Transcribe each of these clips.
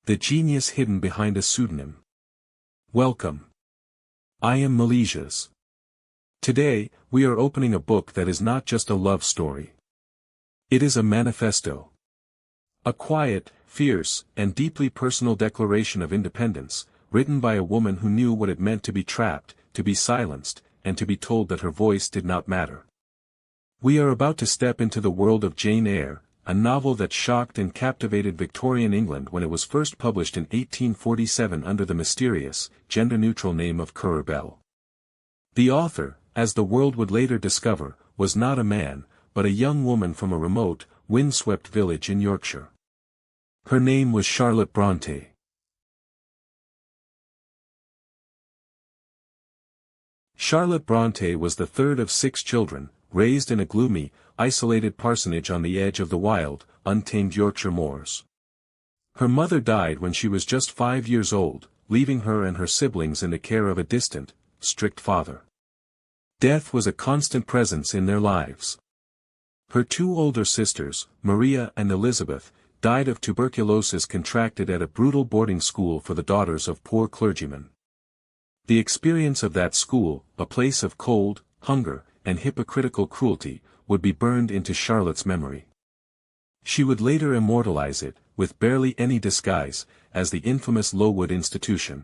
The genius hidden behind a pseudonym. Welcome. I am Melesias. Today, we are opening a book that is not just a love story. It is a manifesto. A quiet, fierce, and deeply personal declaration of independence, written by a woman who knew what it meant to be trapped, to be silenced, and to be told that her voice did not matter. We are about to step into the world of Jane Eyre, a novel that shocked and captivated Victorian England when it was first published in 1847 under the mysterious, gender-neutral name of Bell. The author, as the world would later discover, was not a man, but a young woman from a remote, windswept village in Yorkshire. Her name was Charlotte Brontë. Charlotte Brontë was the third of 6 children, raised in a gloomy, isolated parsonage on the edge of the wild, untamed Yorkshire moors. Her mother died when she was just 5 years old, leaving her and her siblings in the care of a distant, strict father. Death was a constant presence in their lives. Her 2 older sisters, Maria and Elizabeth, died of tuberculosis contracted at a brutal boarding school for the daughters of poor clergymen. The experience of that school, a place of cold, hunger, and hypocritical cruelty, would be burned into Charlotte's memory. She would later immortalize it, with barely any disguise, as the infamous Lowood institution.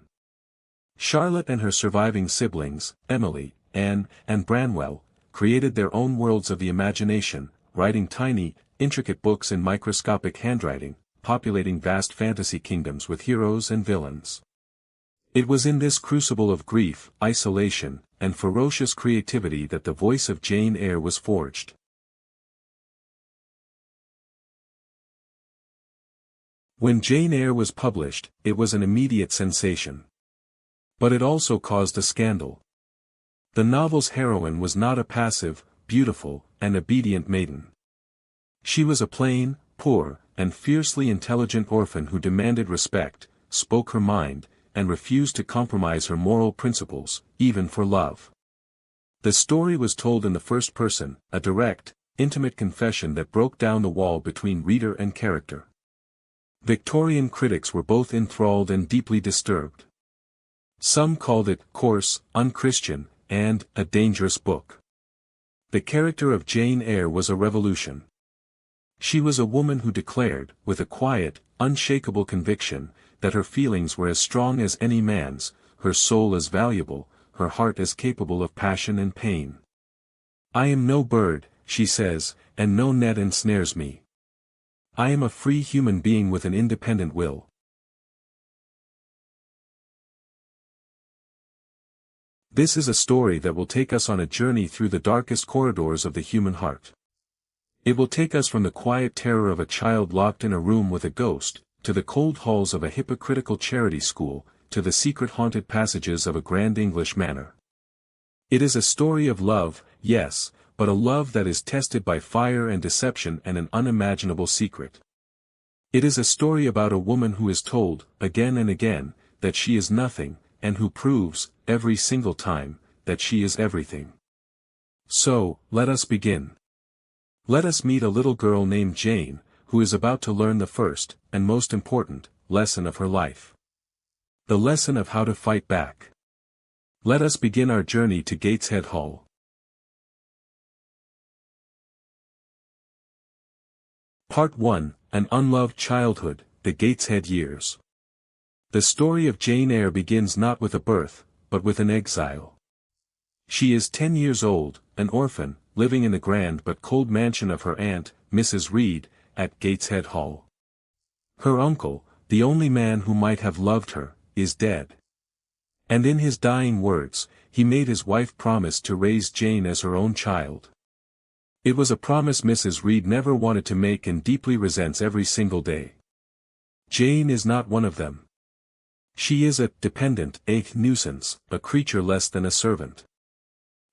Charlotte and her surviving siblings, Emily, Anne, and Branwell, created their own worlds of the imagination, writing tiny, intricate books in microscopic handwriting, populating vast fantasy kingdoms with heroes and villains. It was in this crucible of grief, isolation, and ferocious creativity that the voice of Jane Eyre was forged. When Jane Eyre was published, it was an immediate sensation. But it also caused a scandal. The novel's heroine was not a passive, beautiful, and obedient maiden. She was a plain, poor, and fiercely intelligent orphan who demanded respect, spoke her mind, and refused to compromise her moral principles, even for love. The story was told in the first person, a direct, intimate confession that broke down the wall between reader and character. Victorian critics were both enthralled and deeply disturbed. Some called it coarse, unchristian, and a dangerous book. The character of Jane Eyre was a revolution. She was a woman who declared, with a quiet, unshakable conviction, that her feelings were as strong as any man's, her soul as valuable, her heart as capable of passion and pain. I am no bird, she says, and no net ensnares me. I am a free human being with an independent will. This is a story that will take us on a journey through the darkest corridors of the human heart. It will take us from the quiet terror of a child locked in a room with a ghost, to the cold halls of a hypocritical charity school, to the secret haunted passages of a grand English manor. It is a story of love, yes, but a love that is tested by fire and deception and an unimaginable secret. It is a story about a woman who is told, again and again, that she is nothing, and who proves, every single time, that she is everything. So, let us begin. Let us meet a little girl named Jane, who is about to learn the first, and most important, lesson of her life. The lesson of how to fight back. Let us begin our journey to Gateshead Hall. Part 1, An Unloved Childhood, The Gateshead Years. The story of Jane Eyre begins not with a birth, but with an exile. She is 10 years old, an orphan, living in the grand but cold mansion of her aunt, Mrs. Reed, at Gateshead Hall. Her uncle, the only man who might have loved her, is dead. And in his dying words, he made his wife promise to raise Jane as her own child. It was a promise Mrs. Reed never wanted to make and deeply resents every single day. Jane is not one of them. She is a dependent, a nuisance, a creature less than a servant.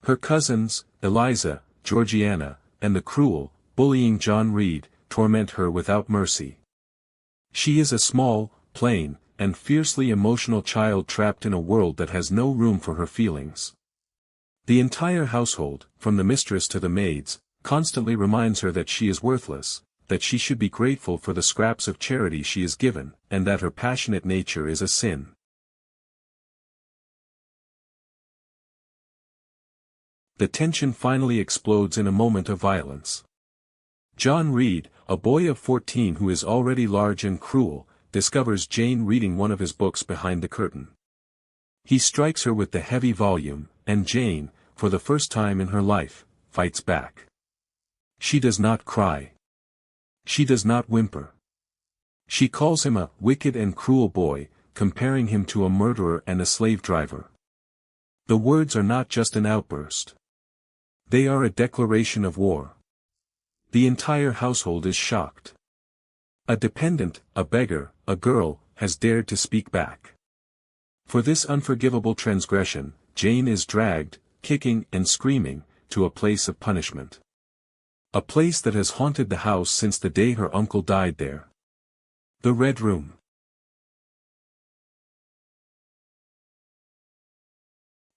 Her cousins, Eliza, Georgiana, and the cruel, bullying John Reed, torment her without mercy. She is a small, plain, and fiercely emotional child trapped in a world that has no room for her feelings. The entire household, from the mistress to the maids, constantly reminds her that she is worthless, that she should be grateful for the scraps of charity she is given, and that her passionate nature is a sin. The tension finally explodes in a moment of violence. John Reed, a boy of 14 who is already large and cruel, discovers Jane reading one of his books behind the curtain. He strikes her with the heavy volume, and Jane, for the first time in her life, fights back. She does not cry. She does not whimper. She calls him a wicked and cruel boy, comparing him to a murderer and a slave driver. The words are not just an outburst. They are a declaration of war. The entire household is shocked. A dependent, a beggar, a girl, has dared to speak back. For this unforgivable transgression, Jane is dragged, kicking and screaming, to a place of punishment. A place that has haunted the house since the day her uncle died there. The Red Room.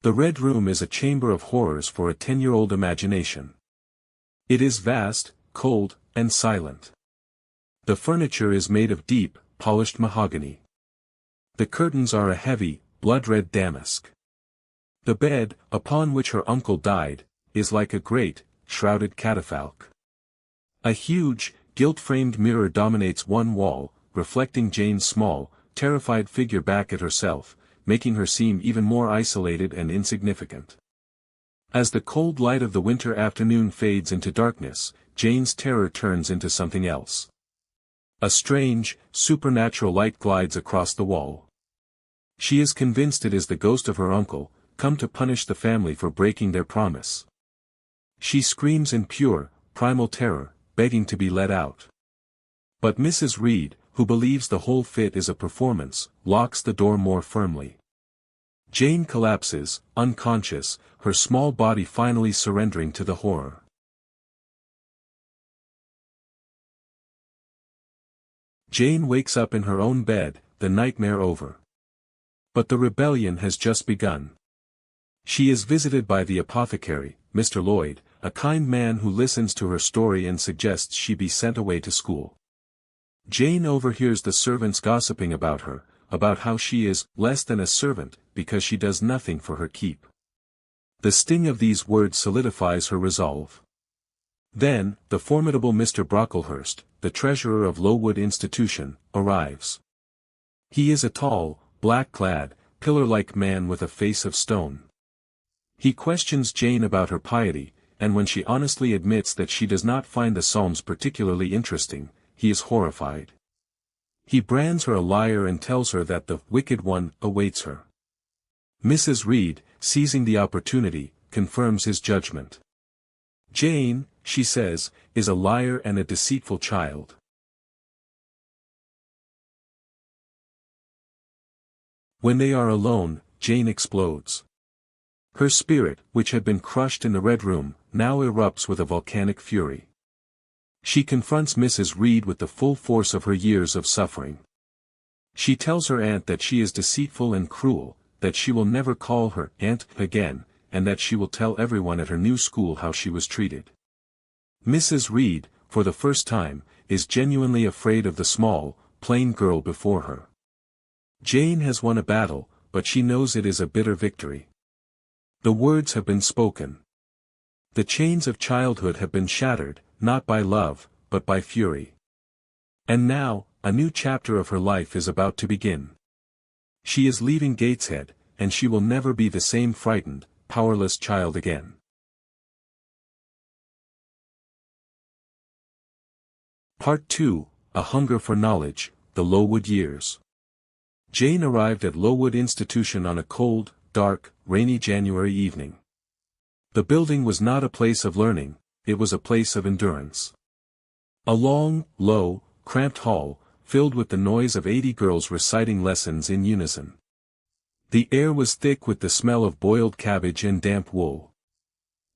The Red Room is a chamber of horrors for a 10-year-old imagination. It is vast, cold, and silent. The furniture is made of deep, polished mahogany. The curtains are a heavy, blood-red damask. The bed, upon which her uncle died, is like a great, shrouded catafalque. A huge, gilt-framed mirror dominates one wall, reflecting Jane's small, terrified figure back at herself, making her seem even more isolated and insignificant. As the cold light of the winter afternoon fades into darkness, Jane's terror turns into something else. A strange, supernatural light glides across the wall. She is convinced it is the ghost of her uncle, come to punish the family for breaking their promise. She screams in pure, primal terror, begging to be let out. But Mrs. Reed, who believes the whole fit is a performance, locks the door more firmly. Jane collapses, unconscious, her small body finally surrendering to the horror. Jane wakes up in her own bed, the nightmare over. But the rebellion has just begun. She is visited by the apothecary, Mr. Lloyd, a kind man who listens to her story and suggests she be sent away to school. Jane overhears the servants gossiping about her, about how she is less than a servant, because she does nothing for her keep. The sting of these words solidifies her resolve. Then, the formidable Mr. Brocklehurst, the treasurer of Lowood Institution, arrives. He is a tall, black-clad, pillar-like man with a face of stone. He questions Jane about her piety, and when she honestly admits that she does not find the Psalms particularly interesting, he is horrified. He brands her a liar and tells her that the wicked one awaits her. Mrs. Reed, seizing the opportunity, confirms his judgment. Jane, she says, is a liar and a deceitful child. When they are alone, Jane explodes. Her spirit, which had been crushed in the Red Room, now erupts with a volcanic fury. She confronts Mrs. Reed with the full force of her years of suffering. She tells her aunt that she is deceitful and cruel, that she will never call her aunt again, and that she will tell everyone at her new school how she was treated. Mrs. Reed, for the first time, is genuinely afraid of the small, plain girl before her. Jane has won a battle, but she knows it is a bitter victory. The words have been spoken. The chains of childhood have been shattered, not by love, but by fury. And now, a new chapter of her life is about to begin. She is leaving Gateshead, and she will never be the same frightened, powerless child again. Part 2, A Hunger for Knowledge, The Lowood Years. Jane arrived at Lowood Institution on a cold, dark, rainy January evening. The building was not a place of learning, it was a place of endurance. A long, low, cramped hall, filled with the noise of 80 girls reciting lessons in unison. The air was thick with the smell of boiled cabbage and damp wool.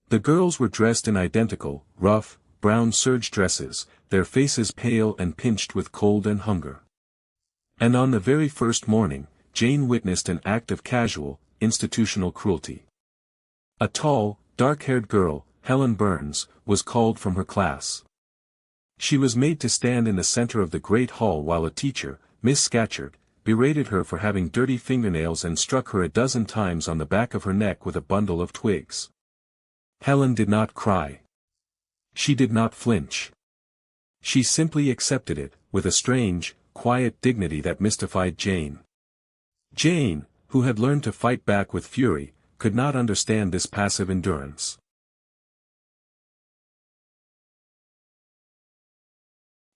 The girls were dressed in identical, rough, brown serge dresses, their faces pale and pinched with cold and hunger. And on the very first morning, Jane witnessed an act of casual, institutional cruelty. A tall, dark-haired girl, Helen Burns, was called from her class. She was made to stand in the center of the great hall while a teacher, Miss Scatcherd, berated her for having dirty fingernails and struck her a dozen times on the back of her neck with a bundle of twigs. Helen did not cry. She did not flinch. She simply accepted it, with a strange, quiet dignity that mystified Jane. Jane, who had learned to fight back with fury, could not understand this passive endurance.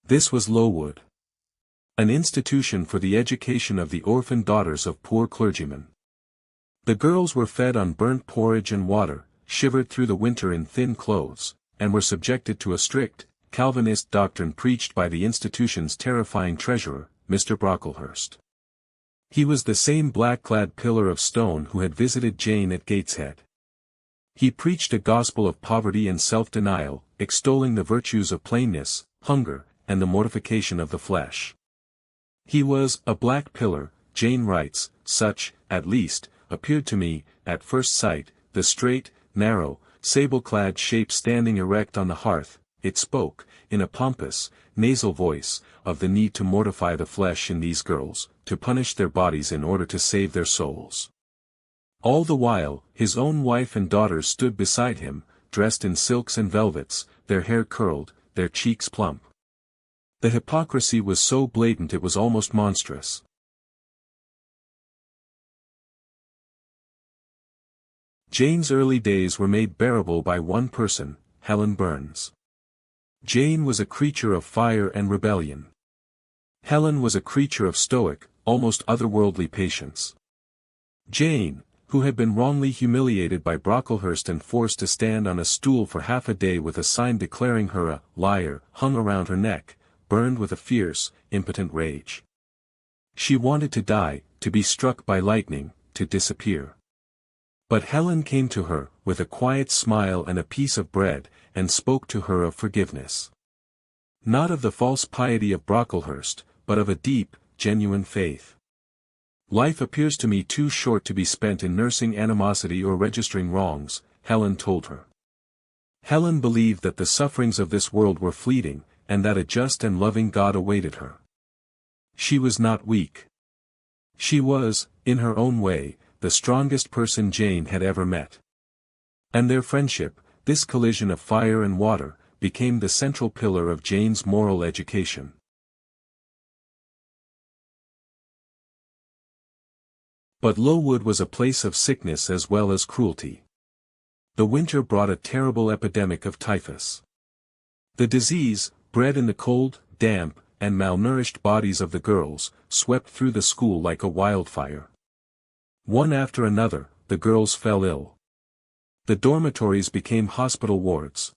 This was Lowood. An institution for the education of the orphan daughters of poor clergymen. The girls were fed on burnt porridge and water, shivered through the winter in thin clothes, and were subjected to a strict, Calvinist doctrine preached by the institution's terrifying treasurer, Mr. Brocklehurst. He was the same black-clad pillar of stone who had visited Jane at Gateshead. He preached a gospel of poverty and self-denial, extolling the virtues of plainness, hunger, and the mortification of the flesh. He was a black pillar, Jane writes, such, at least, appeared to me, at first sight, the straight, narrow, sable-clad shape standing erect on the hearth. It spoke, in a pompous, nasal voice, of the need to mortify the flesh in these girls, to punish their bodies in order to save their souls. All the while, his own wife and daughters stood beside him, dressed in silks and velvets, their hair curled, their cheeks plump. The hypocrisy was so blatant it was almost monstrous. Jane's early days were made bearable by one person, Helen Burns. Jane was a creature of fire and rebellion. Helen was a creature of stoic, almost otherworldly patience. Jane, who had been wrongly humiliated by Brocklehurst and forced to stand on a stool for half a day with a sign declaring her a liar hung around her neck, burned with a fierce, impotent rage. She wanted to die, to be struck by lightning, to disappear. But Helen came to her, with a quiet smile and a piece of bread, and spoke to her of forgiveness. Not of the false piety of Brocklehurst, but of a deep, genuine faith. Life appears to me too short to be spent in nursing animosity or registering wrongs, Helen told her. Helen believed that the sufferings of this world were fleeting, and that a just and loving God awaited her. She was not weak. She was, in her own way, the strongest person Jane had ever met. And their friendship, this collision of fire and water, became the central pillar of Jane's moral education. But Lowood was a place of sickness as well as cruelty. The winter brought a terrible epidemic of typhus. The disease, bred in the cold, damp, and malnourished bodies of the girls, swept through the school like a wildfire. One after another, the girls fell ill. The dormitories became hospital wards.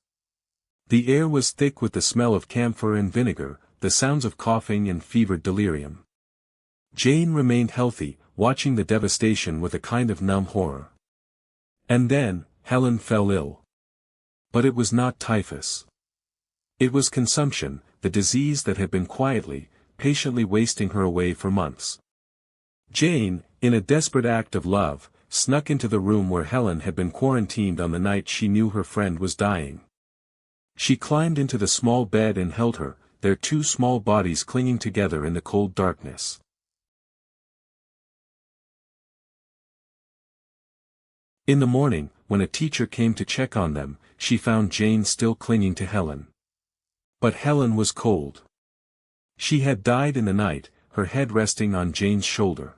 The air was thick with the smell of camphor and vinegar, the sounds of coughing and fevered delirium. Jane remained healthy, watching the devastation with a kind of numb horror. And then, Helen fell ill. But it was not typhus. It was consumption, the disease that had been quietly, patiently wasting her away for months. Jane, in a desperate act of love, snuck into the room where Helen had been quarantined on the night she knew her friend was dying. She climbed into the small bed and held her, their two small bodies clinging together in the cold darkness. In the morning, when a teacher came to check on them, she found Jane still clinging to Helen. But Helen was cold. She had died in the night, her head resting on Jane's shoulder.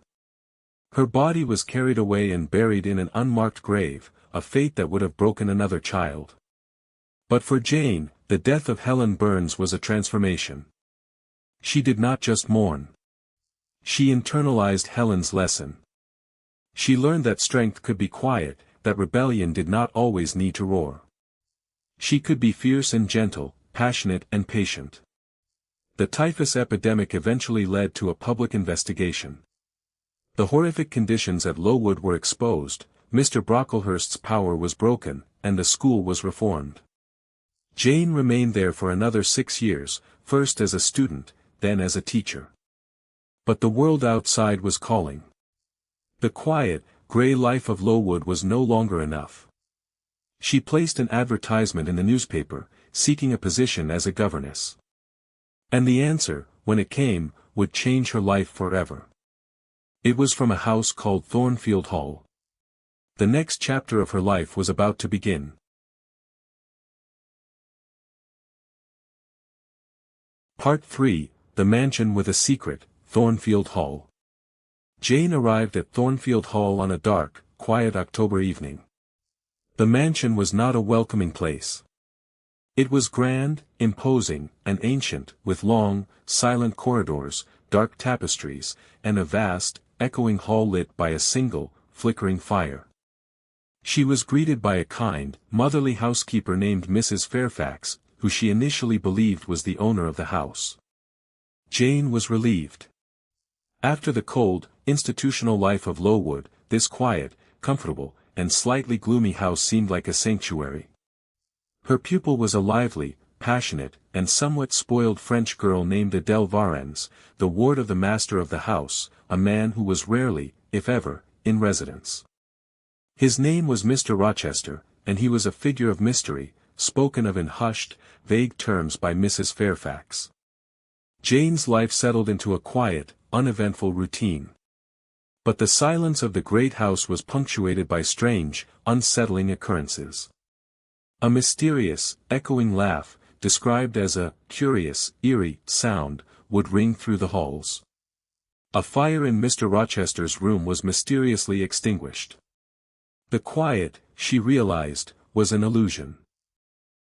Her body was carried away and buried in an unmarked grave, a fate that would have broken another child. But for Jane, the death of Helen Burns was a transformation. She did not just mourn. She internalized Helen's lesson. She learned that strength could be quiet, that rebellion did not always need to roar. She could be fierce and gentle, passionate and patient. The typhus epidemic eventually led to a public investigation. The horrific conditions at Lowood were exposed, Mr. Brocklehurst's power was broken, and the school was reformed. Jane remained there for another 6 years, first as a student, then as a teacher. But the world outside was calling. The quiet, grey life of Lowood was no longer enough. She placed an advertisement in the newspaper, seeking a position as a governess. And the answer, when it came, would change her life forever. It was from a house called Thornfield Hall. The next chapter of her life was about to begin. Part 3, The Mansion with a Secret, Thornfield Hall. Jane arrived at Thornfield Hall on a dark, quiet October evening. The mansion was not a welcoming place. It was grand, imposing, and ancient, with long, silent corridors, dark tapestries, and a vast, echoing hall lit by a single, flickering fire. She was greeted by a kind, motherly housekeeper named Mrs. Fairfax, who she initially believed was the owner of the house. Jane was relieved. After the cold, institutional life of Lowood, this quiet, comfortable, and slightly gloomy house seemed like a sanctuary. Her pupil was a lively, passionate, and somewhat spoiled French girl named Adèle Varens, the ward of the master of the house, a man who was rarely, if ever, in residence. His name was Mr. Rochester, and he was a figure of mystery, spoken of in hushed, vague terms by Mrs. Fairfax. Jane's life settled into a quiet, uneventful routine. But the silence of the great house was punctuated by strange, unsettling occurrences. A mysterious, echoing laugh, described as a curious, eerie sound, would ring through the halls. A fire in Mr. Rochester's room was mysteriously extinguished. The quiet, she realized, was an illusion.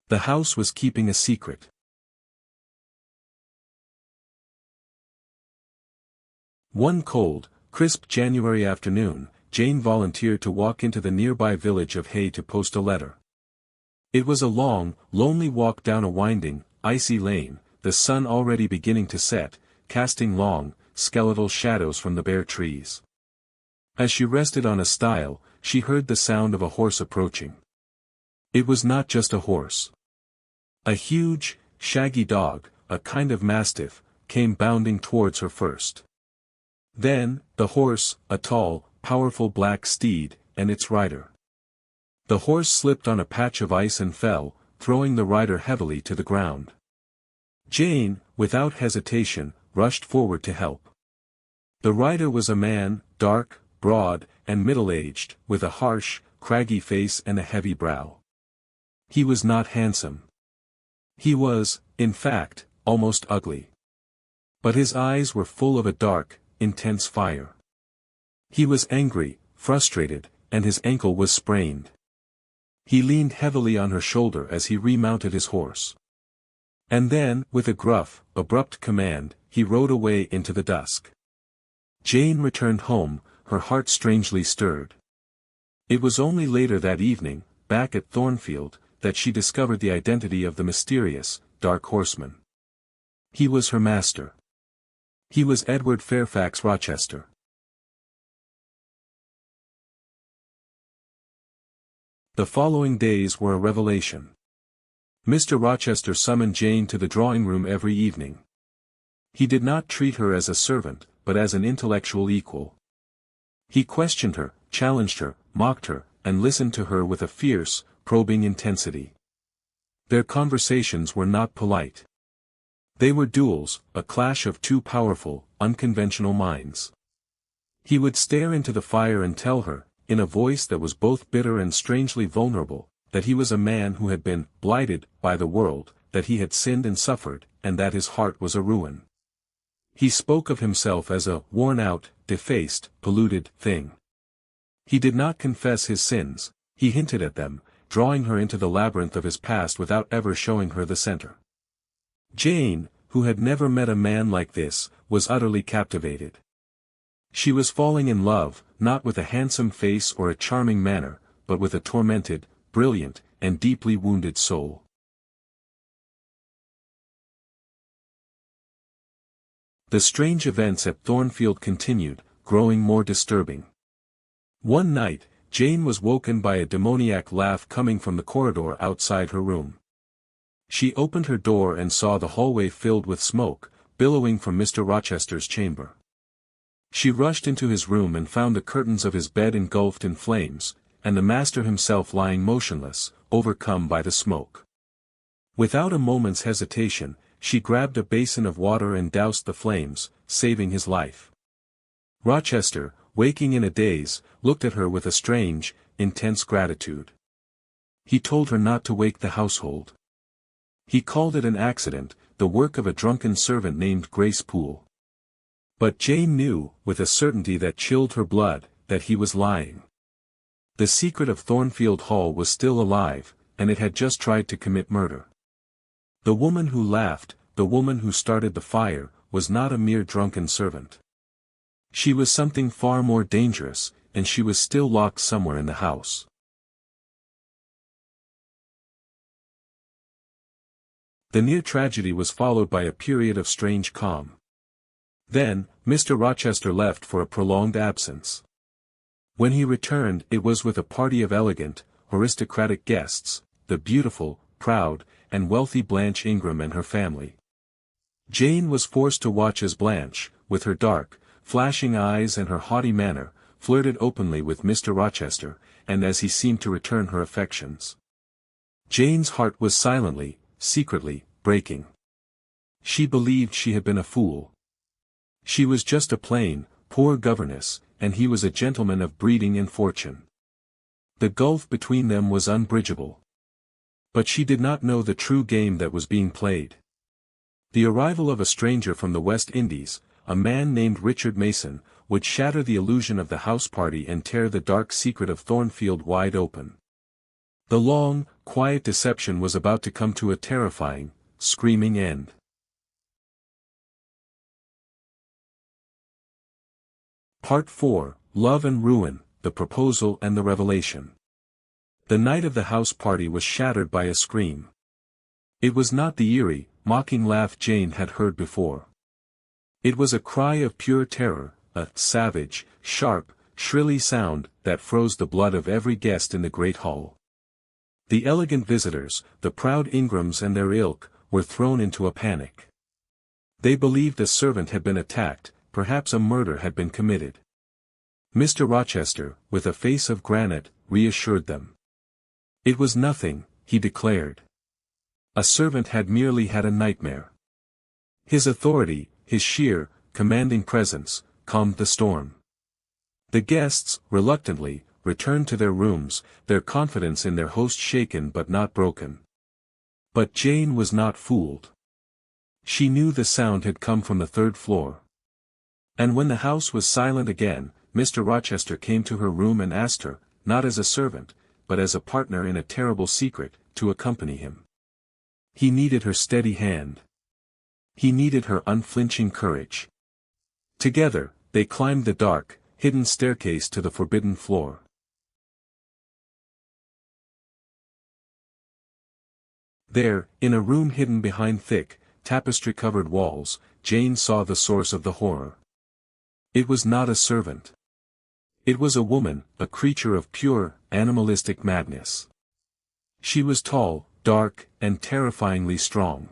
The house was keeping a secret. One cold, crisp January afternoon, Jane volunteered to walk into the nearby village of Hay to post a letter. It was a long, lonely walk down a winding, icy lane, the sun already beginning to set, casting long, skeletal shadows from the bare trees. As she rested on a stile, she heard the sound of a horse approaching. It was not just a horse. A huge, shaggy dog, a kind of mastiff, came bounding towards her first. Then, the horse, a tall, powerful black steed, and its rider. The horse slipped on a patch of ice and fell, throwing the rider heavily to the ground. Jane, without hesitation, rushed forward to help. The rider was a man, dark, broad, and middle-aged, with a harsh, craggy face and a heavy brow. He was not handsome. He was, in fact, almost ugly. But his eyes were full of a dark, intense fire. He was angry, frustrated, and his ankle was sprained. He leaned heavily on her shoulder as he remounted his horse. And then, with a gruff, abrupt command, he rode away into the dusk. Jane returned home, her heart strangely stirred. It was only later that evening, back at Thornfield, that she discovered the identity of the mysterious, dark horseman. He was her master. He was Edward Fairfax Rochester. The following days were a revelation. Mr. Rochester summoned Jane to the drawing-room every evening. He did not treat her as a servant, but as an intellectual equal. He questioned her, challenged her, mocked her, and listened to her with a fierce, probing intensity. Their conversations were not polite. They were duels, a clash of two powerful, unconventional minds. He would stare into the fire and tell her, in a voice that was both bitter and strangely vulnerable, that he was a man who had been blighted by the world, that he had sinned and suffered, and that his heart was a ruin. He spoke of himself as a worn-out, defaced, polluted thing. He did not confess his sins, he hinted at them, drawing her into the labyrinth of his past without ever showing her the center. Jane, who had never met a man like this, was utterly captivated. She was falling in love, not with a handsome face or a charming manner, but with a tormented, brilliant, and deeply wounded soul. The strange events at Thornfield continued, growing more disturbing. One night, Jane was woken by a demoniac laugh coming from the corridor outside her room. She opened her door and saw the hallway filled with smoke, billowing from Mr. Rochester's chamber. She rushed into his room and found the curtains of his bed engulfed in flames, and the master himself lying motionless, overcome by the smoke. Without a moment's hesitation, she grabbed a basin of water and doused the flames, saving his life. Rochester, waking in a daze, looked at her with a strange, intense gratitude. He told her not to wake the household. He called it an accident, the work of a drunken servant named Grace Poole. But Jane knew, with a certainty that chilled her blood, that he was lying. The secret of Thornfield Hall was still alive, and it had just tried to commit murder. The woman who laughed, the woman who started the fire, was not a mere drunken servant. She was something far more dangerous, and she was still locked somewhere in the house. The near tragedy was followed by a period of strange calm. Then, Mr. Rochester left for a prolonged absence. When he returned, it was with a party of elegant, aristocratic guests, the beautiful, proud, and wealthy Blanche Ingram and her family. Jane was forced to watch as Blanche, with her dark, flashing eyes and her haughty manner, flirted openly with Mr. Rochester, and as he seemed to return her affections. Jane's heart was silently, secretly, breaking. She believed she had been a fool. She was just a plain, poor governess, and he was a gentleman of breeding and fortune. The gulf between them was unbridgeable. But she did not know the true game that was being played. The arrival of a stranger from the West Indies, a man named Richard Mason, would shatter the illusion of the house party and tear the dark secret of Thornfield wide open. The long, quiet deception was about to come to a terrifying, screaming end. Part 4, Love and Ruin, the Proposal and the Revelation. The night of the house party was shattered by a scream. It was not the eerie, mocking laugh Jane had heard before. It was a cry of pure terror, a savage, sharp, shrilly sound that froze the blood of every guest in the great hall. The elegant visitors, the proud Ingrams and their ilk, were thrown into a panic. They believed a servant had been attacked, perhaps a murder had been committed. Mr. Rochester, with a face of granite, reassured them. It was nothing, he declared. A servant had merely had a nightmare. His authority, his sheer, commanding presence, calmed the storm. The guests, reluctantly, returned to their rooms, their confidence in their host shaken but not broken. But Jane was not fooled. She knew the sound had come from the third floor. And when the house was silent again, Mr. Rochester came to her room and asked her, not as a servant, but as a partner in a terrible secret, to accompany him. He needed her steady hand. He needed her unflinching courage. Together, they climbed the dark, hidden staircase to the forbidden floor. There, in a room hidden behind thick, tapestry-covered walls, Jane saw the source of the horror. It was not a servant. It was a woman, a creature of pure, animalistic madness. She was tall, dark, and terrifyingly strong.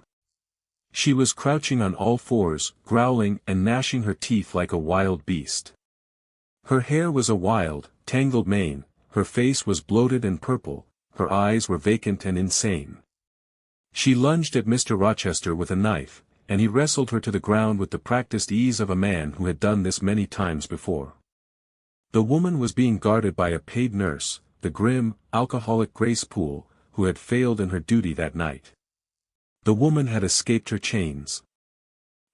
She was crouching on all fours, growling and gnashing her teeth like a wild beast. Her hair was a wild, tangled mane, her face was bloated and purple, her eyes were vacant and insane. She lunged at Mr. Rochester with a knife, and he wrestled her to the ground with the practiced ease of a man who had done this many times before. The woman was being guarded by a paid nurse, the grim, alcoholic Grace Poole, who had failed in her duty that night. The woman had escaped her chains.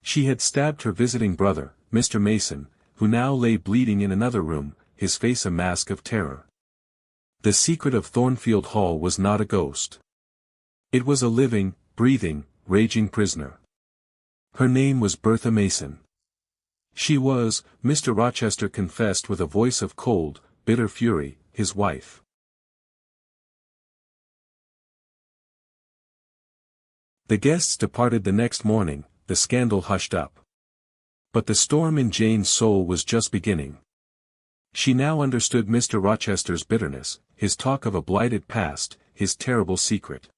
She had stabbed her visiting brother, Mr. Mason, who now lay bleeding in another room, his face a mask of terror. The secret of Thornfield Hall was not a ghost. It was a living, breathing, raging prisoner. Her name was Bertha Mason. She was, Mr. Rochester confessed with a voice of cold, bitter fury, his wife. The guests departed the next morning, the scandal hushed up. But the storm in Jane's soul was just beginning. She now understood Mr. Rochester's bitterness, his talk of a blighted past, his terrible secret.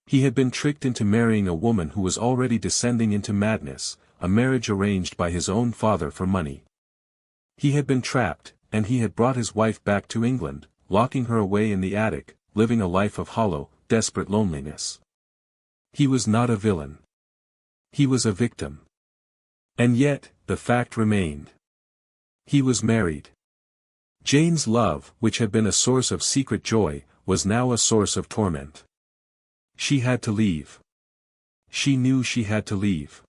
He had been tricked into marrying a woman who was already descending into madness, a marriage arranged by his own father for money. He had been trapped, and he had brought his wife back to England, locking her away in the attic, living a life of hollow, desperate loneliness. He was not a villain. He was a victim. And yet, the fact remained. He was married. Jane's love, which had been a source of secret joy, was now a source of torment. She had to leave. She knew she had to leave.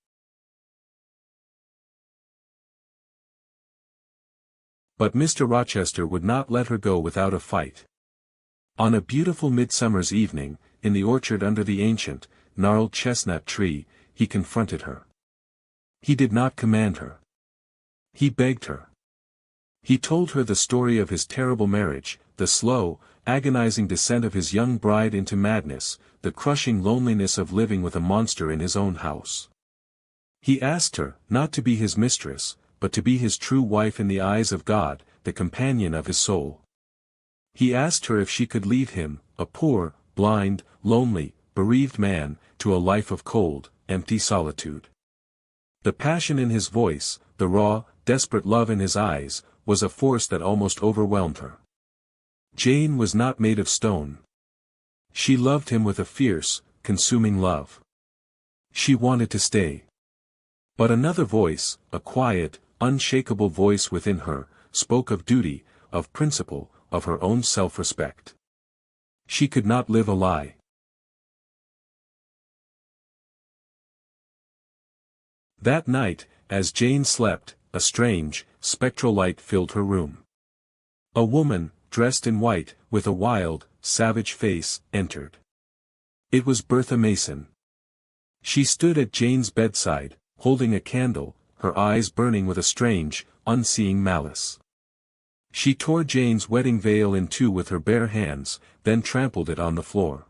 But Mr. Rochester would not let her go without a fight. On a beautiful midsummer's evening, in the orchard under the ancient, gnarled chestnut tree, he confronted her. He did not command her. He begged her. He told her the story of his terrible marriage, the slow, agonizing descent of his young bride into madness, the crushing loneliness of living with a monster in his own house. He asked her, not to be his mistress, but to be his true wife in the eyes of God, the companion of his soul. He asked her if she could leave him, a poor, blind, lonely, bereaved man, to a life of cold, empty solitude. The passion in his voice, the raw, desperate love in his eyes, was a force that almost overwhelmed her. Jane was not made of stone. She loved him with a fierce, consuming love. She wanted to stay. But another voice, a quiet, unshakable voice within her, spoke of duty, of principle, of her own self-respect. She could not live a lie. That night, as Jane slept, a strange, spectral light filled her room. A woman, dressed in white, with a wild, savage face, entered. It was Bertha Mason. She stood at Jane's bedside, holding a candle, her eyes burning with a strange, unseeing malice. She tore Jane's wedding veil in two with her bare hands, then trampled it on the floor.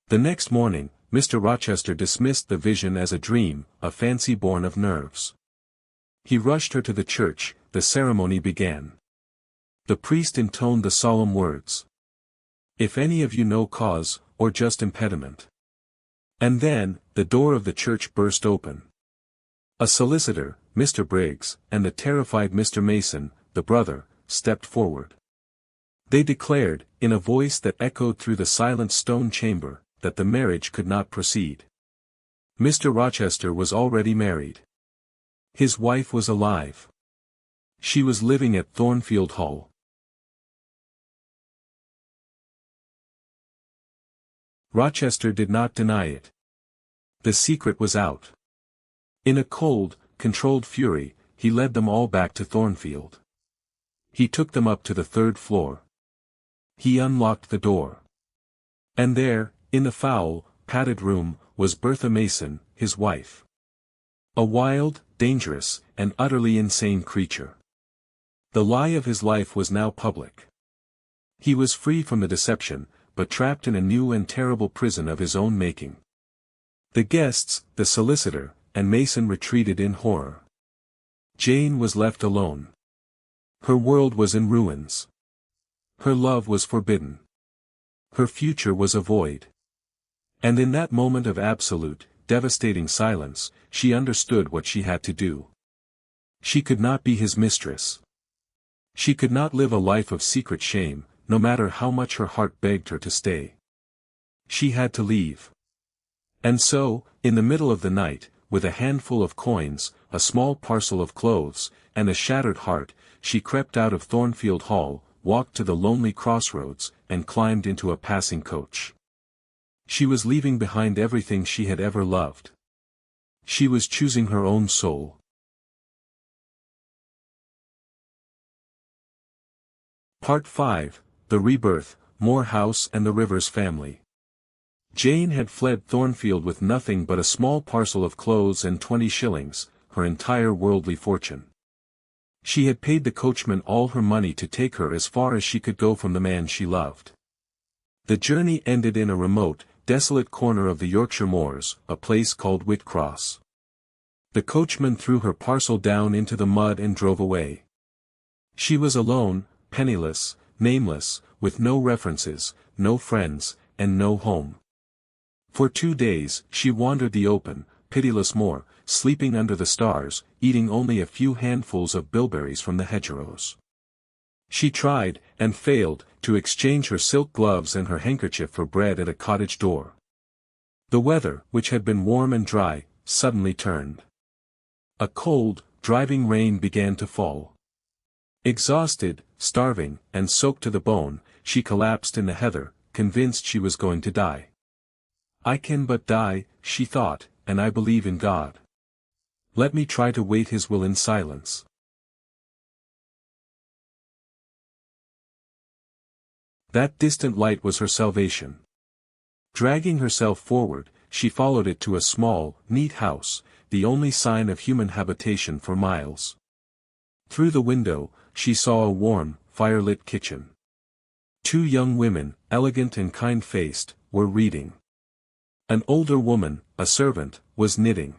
The next morning, Mr. Rochester dismissed the vision as a dream, a fancy born of nerves. He rushed her to the church. The ceremony began. The priest intoned the solemn words. "If any of you know cause, or just impediment." And then, the door of the church burst open. A solicitor, Mr. Briggs, and the terrified Mr. Mason, the brother, stepped forward. They declared, in a voice that echoed through the silent stone chamber, that the marriage could not proceed. Mr. Rochester was already married. His wife was alive. She was living at Thornfield Hall. Rochester did not deny it. The secret was out. In a cold, controlled fury, he led them all back to Thornfield. He took them up to the third floor. He unlocked the door. And there, in the foul, padded room, was Bertha Mason, his wife. A wild, dangerous, and utterly insane creature. The lie of his life was now public. He was free from the deception, but trapped in a new and terrible prison of his own making. The guests, the solicitor, and Mason retreated in horror. Jane was left alone. Her world was in ruins. Her love was forbidden. Her future was a void. And in that moment of absolute, devastating silence, she understood what she had to do. She could not be his mistress. She could not live a life of secret shame, no matter how much her heart begged her to stay. She had to leave. And so, in the middle of the night, with a handful of coins, a small parcel of clothes, and a shattered heart, she crept out of Thornfield Hall, walked to the lonely crossroads, and climbed into a passing coach. She was leaving behind everything she had ever loved. She was choosing her own soul. Part 5, The Rebirth, Moor House and the Rivers Family. Jane had fled Thornfield with nothing but a small parcel of clothes and 20 shillings, her entire worldly fortune. She had paid the coachman all her money to take her as far as she could go from the man she loved. The journey ended in a remote, desolate corner of the Yorkshire moors, a place called Whitcross. The coachman threw her parcel down into the mud and drove away. She was alone, penniless, nameless, with no references, no friends, and no home. For 2 days, she wandered the open, pitiless moor, sleeping under the stars, eating only a few handfuls of bilberries from the hedgerows. She tried, and failed, to exchange her silk gloves and her handkerchief for bread at a cottage door. The weather, which had been warm and dry, suddenly turned. A cold, driving rain began to fall. Exhausted, starving, and soaked to the bone, she collapsed in the heather, convinced she was going to die. I can but die, she thought, and I believe in God. Let me try to wait His will in silence. That distant light was her salvation. Dragging herself forward, she followed it to a small, neat house, the only sign of human habitation for miles. Through the window, she saw a warm, firelit kitchen. 2 young women, elegant and kind-faced, were reading. An older woman, a servant, was knitting.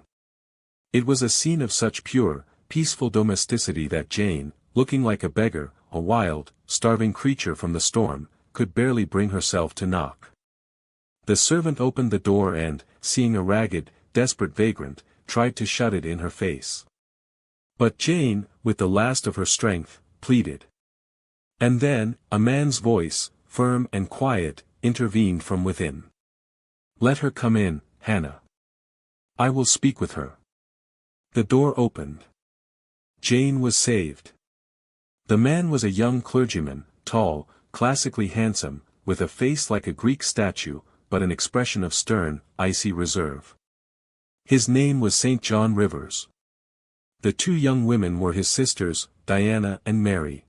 It was a scene of such pure, peaceful domesticity that Jane, looking like a beggar, a wild, starving creature from the storm, could barely bring herself to knock. The servant opened the door and, seeing a ragged, desperate vagrant, tried to shut it in her face. But Jane, with the last of her strength, pleaded. And then, a man's voice, firm and quiet, intervened from within. Let her come in, Hannah. I will speak with her. The door opened. Jane was saved. The man was a young clergyman, tall, classically handsome, with a face like a Greek statue, but an expression of stern, icy reserve. His name was St. John Rivers. The 2 young women were his sisters, Diana and Mary.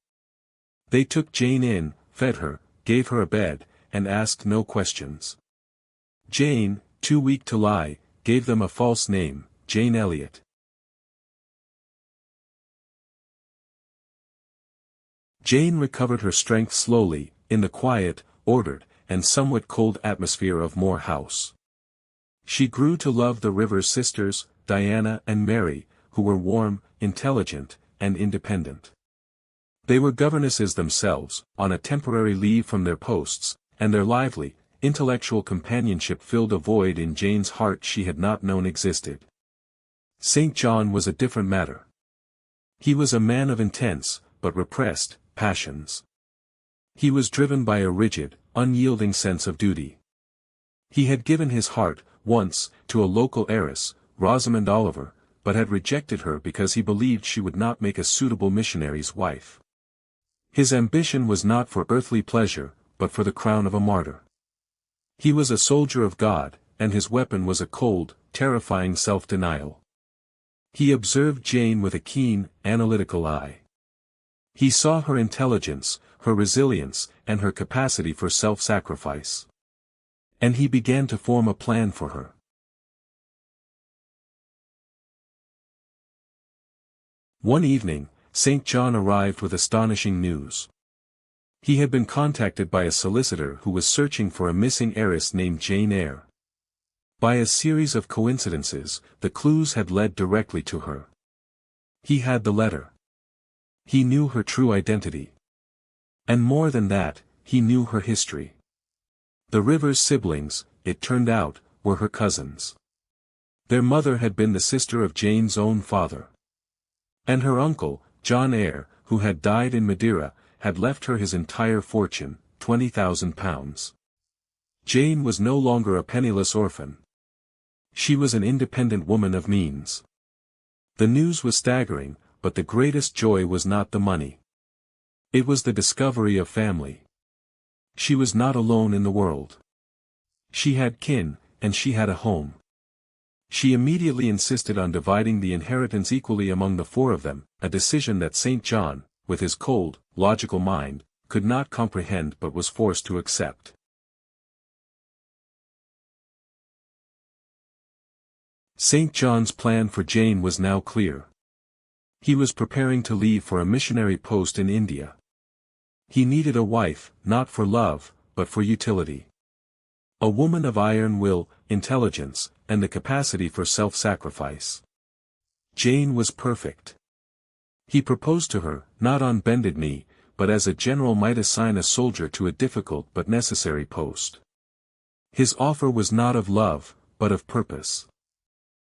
They took Jane in, fed her, gave her a bed, and asked no questions. Jane, too weak to lie, gave them a false name, Jane Elliot. Jane recovered her strength slowly, in the quiet, ordered, and somewhat cold atmosphere of Moor House. She grew to love the Rivers sisters, Diana and Mary, who were warm, intelligent, and independent. They were governesses themselves, on a temporary leave from their posts, and their lively, intellectual companionship filled a void in Jane's heart she had not known existed. St. John was a different matter. He was a man of intense, but repressed, passions. He was driven by a rigid, unyielding sense of duty. He had given his heart, once, to a local heiress, Rosamond Oliver, but had rejected her because he believed she would not make a suitable missionary's wife. His ambition was not for earthly pleasure, but for the crown of a martyr. He was a soldier of God, and his weapon was a cold, terrifying self-denial. He observed Jane with a keen, analytical eye. He saw her intelligence, her resilience, and her capacity for self-sacrifice. And he began to form a plan for her. One evening, St. John arrived with astonishing news. He had been contacted by a solicitor who was searching for a missing heiress named Jane Eyre. By a series of coincidences, the clues had led directly to her. He had the letter. He knew her true identity. And more than that, he knew her history. The Rivers siblings, it turned out, were her cousins. Their mother had been the sister of Jane's own father. And her uncle, John Eyre, who had died in Madeira, had left her his entire fortune, £20,000. Jane was no longer a penniless orphan. She was an independent woman of means. The news was staggering, but the greatest joy was not the money. It was the discovery of family. She was not alone in the world. She had kin, and she had a home. She immediately insisted on dividing the inheritance equally among the 4 of them, a decision that St. John, with his cold, logical mind, could not comprehend but was forced to accept. St. John's plan for Jane was now clear. He was preparing to leave for a missionary post in India. He needed a wife, not for love, but for utility. A woman of iron will, intelligence, and the capacity for self-sacrifice. Jane was perfect. He proposed to her, not on bended knee, but as a general might assign a soldier to a difficult but necessary post. His offer was not of love, but of purpose.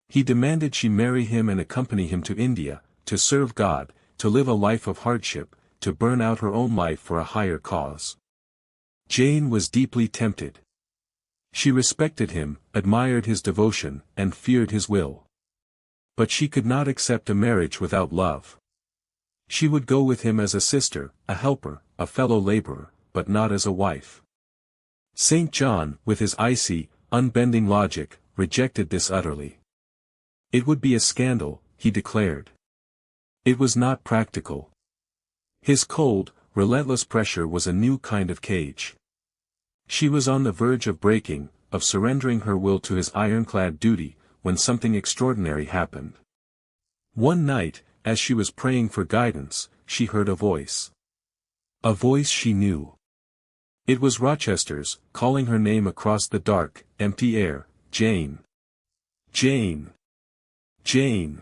He demanded she marry him and accompany him to India, to serve God, to live a life of hardship, to burn out her own life for a higher cause. Jane was deeply tempted. She respected him, admired his devotion, and feared his will. But she could not accept a marriage without love. She would go with him as a sister, a helper, a fellow laborer, but not as a wife. St. John, with his icy, unbending logic, rejected this utterly. It would be a scandal, he declared. It was not practical. His cold, relentless pressure was a new kind of cage. She was on the verge of breaking, of surrendering her will to his ironclad duty, when something extraordinary happened. One night, as she was praying for guidance, she heard a voice. A voice she knew. It was Rochester's, calling her name across the dark, empty air, Jane. Jane. Jane.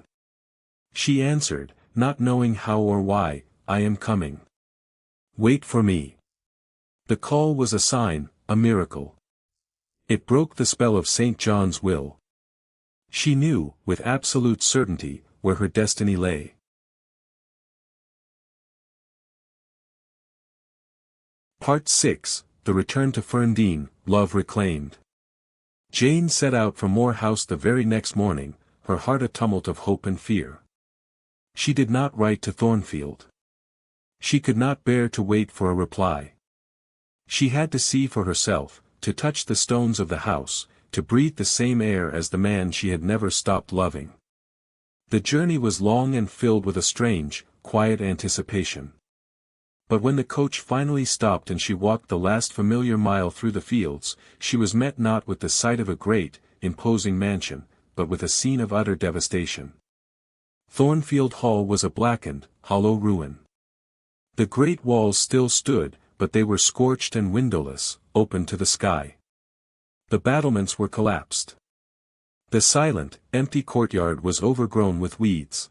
She answered, not knowing how or why, I am coming. Wait for me. The call was a sign, a miracle. It broke the spell of St. John's will. She knew, with absolute certainty, where her destiny lay. Part 6, The Return to Ferndean, Love Reclaimed. Jane set out for Moor House the very next morning, her heart a tumult of hope and fear. She did not write to Thornfield. She could not bear to wait for a reply. She had to see for herself, to touch the stones of the house, to breathe the same air as the man she had never stopped loving. The journey was long and filled with a strange, quiet anticipation. But when the coach finally stopped and she walked the last familiar mile through the fields, she was met not with the sight of a great, imposing mansion, but with a scene of utter devastation. Thornfield Hall was a blackened, hollow ruin. The great walls still stood, but they were scorched and windowless, open to the sky. The battlements were collapsed. The silent, empty courtyard was overgrown with weeds.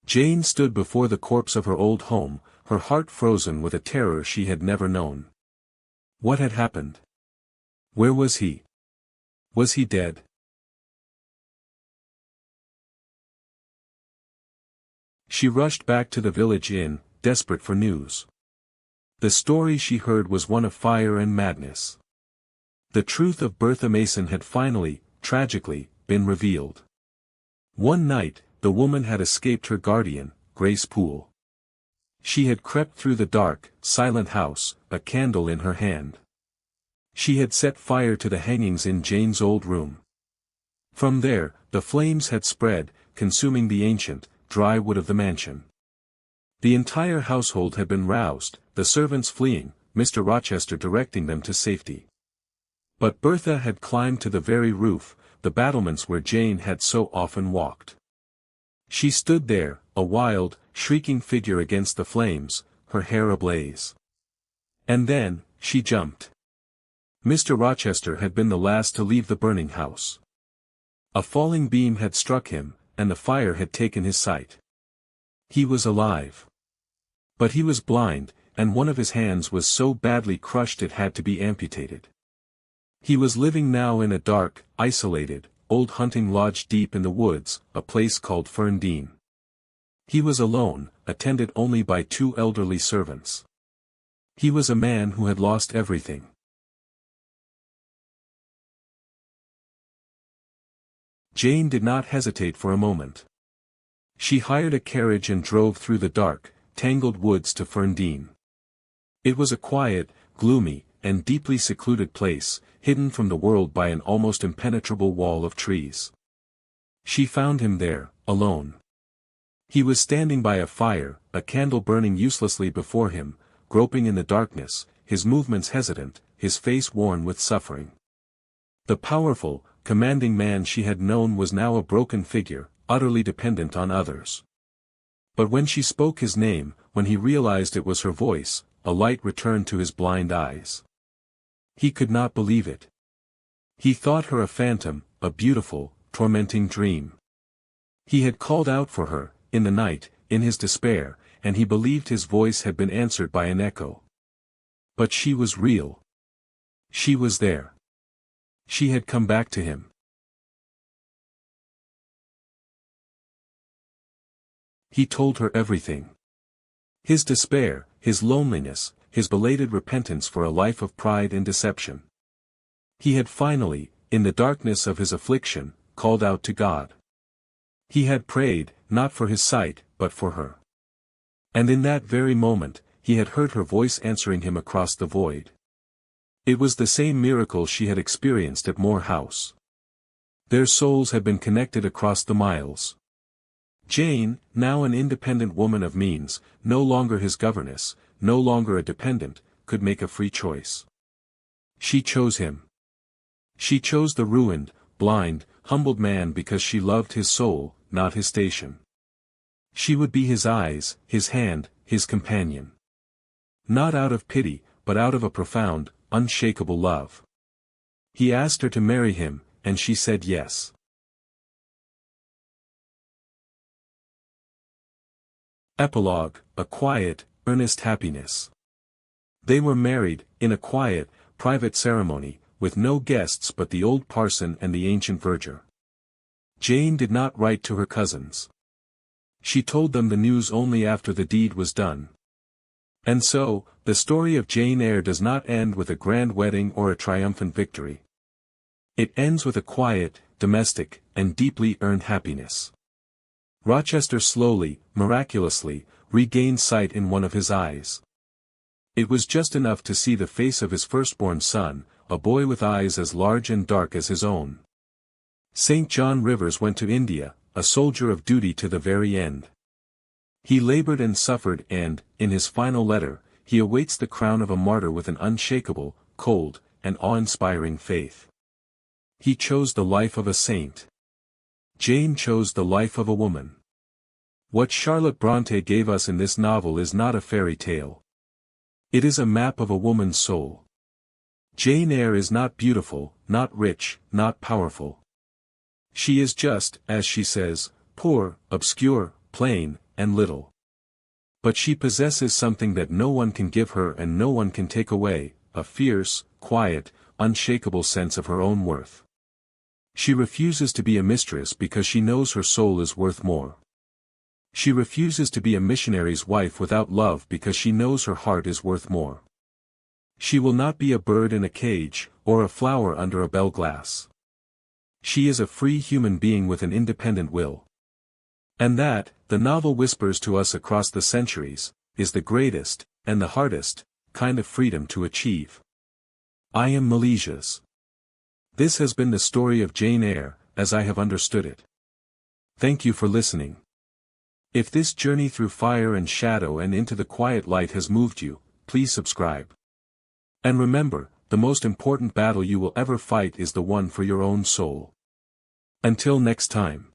Jane stood before the corpse of her old home, her heart frozen with a terror she had never known. What had happened? Where was he? Was he dead? She rushed back to the village inn, desperate for news. The story she heard was one of fire and madness. The truth of Bertha Mason had finally, tragically, been revealed. One night, the woman had escaped her guardian, Grace Poole. She had crept through the dark, silent house, a candle in her hand. She had set fire to the hangings in Jane's old room. From there, the flames had spread, consuming the ancient, dry wood of the mansion. The entire household had been roused, the servants fleeing, Mr. Rochester directing them to safety. But Bertha had climbed to the very roof, the battlements where Jane had so often walked. She stood there, a wild, shrieking figure against the flames, her hair ablaze. And then, she jumped. Mr. Rochester had been the last to leave the burning house. A falling beam had struck him, and the fire had taken his sight. He was alive. But he was blind, and one of his hands was so badly crushed it had to be amputated. He was living now in a dark, isolated, old hunting lodge deep in the woods, a place called Ferndean. He was alone, attended only by 2 elderly servants. He was a man who had lost everything. Jane did not hesitate for a moment. She hired a carriage and drove through the dark, tangled woods to Ferndean. It was a quiet, gloomy, and deeply secluded place, hidden from the world by an almost impenetrable wall of trees. She found him there, alone. He was standing by a fire, a candle burning uselessly before him, groping in the darkness, his movements hesitant, his face worn with suffering. The powerful, commanding man she had known was now a broken figure, utterly dependent on others. But when she spoke his name, when he realized it was her voice, a light returned to his blind eyes. He could not believe it. He thought her a phantom, a beautiful, tormenting dream. He had called out for her, in the night, in his despair, and he believed his voice had been answered by an echo. But she was real. She was there. She had come back to him. He told her everything. His despair, his loneliness, his belated repentance for a life of pride and deception. He had finally, in the darkness of his affliction, called out to God. He had prayed, not for his sight, but for her. And in that very moment, he had heard her voice answering him across the void. It was the same miracle she had experienced at Moor House. Their souls had been connected across the miles. Jane, now an independent woman of means, no longer his governess, no longer a dependent, could make a free choice. She chose him. She chose the ruined, blind, humbled man because she loved his soul, not his station. She would be his eyes, his hand, his companion. Not out of pity, but out of a profound, unshakable love. He asked her to marry him, and she said yes. Epilogue, a quiet, earnest happiness. They were married, in a quiet, private ceremony, with no guests but the old parson and the ancient verger. Jane did not write to her cousins. She told them the news only after the deed was done. And so, the story of Jane Eyre does not end with a grand wedding or a triumphant victory. It ends with a quiet, domestic, and deeply earned happiness. Rochester slowly, miraculously, regained sight in one of his eyes. It was just enough to see the face of his firstborn son, a boy with eyes as large and dark as his own. St. John Rivers went to India, a soldier of duty to the very end. He labored and suffered and, in his final letter, he awaits the crown of a martyr with an unshakable, cold, and awe-inspiring faith. He chose the life of a saint. Jane chose the life of a woman. What Charlotte Brontë gave us in this novel is not a fairy tale. It is a map of a woman's soul. Jane Eyre is not beautiful, not rich, not powerful. She is just, as she says, poor, obscure, plain, and little. But she possesses something that no one can give her and no one can take away, a fierce, quiet, unshakable sense of her own worth. She refuses to be a mistress because she knows her soul is worth more. She refuses to be a missionary's wife without love because she knows her heart is worth more. She will not be a bird in a cage, or a flower under a bell glass. She is a free human being with an independent will. And that, the novel whispers to us across the centuries, is the greatest, and the hardest, kind of freedom to achieve. I am Melesias. This has been the story of Jane Eyre, as I have understood it. Thank you for listening. If this journey through fire and shadow and into the quiet light has moved you, please subscribe. And remember, the most important battle you will ever fight is the one for your own soul. Until next time.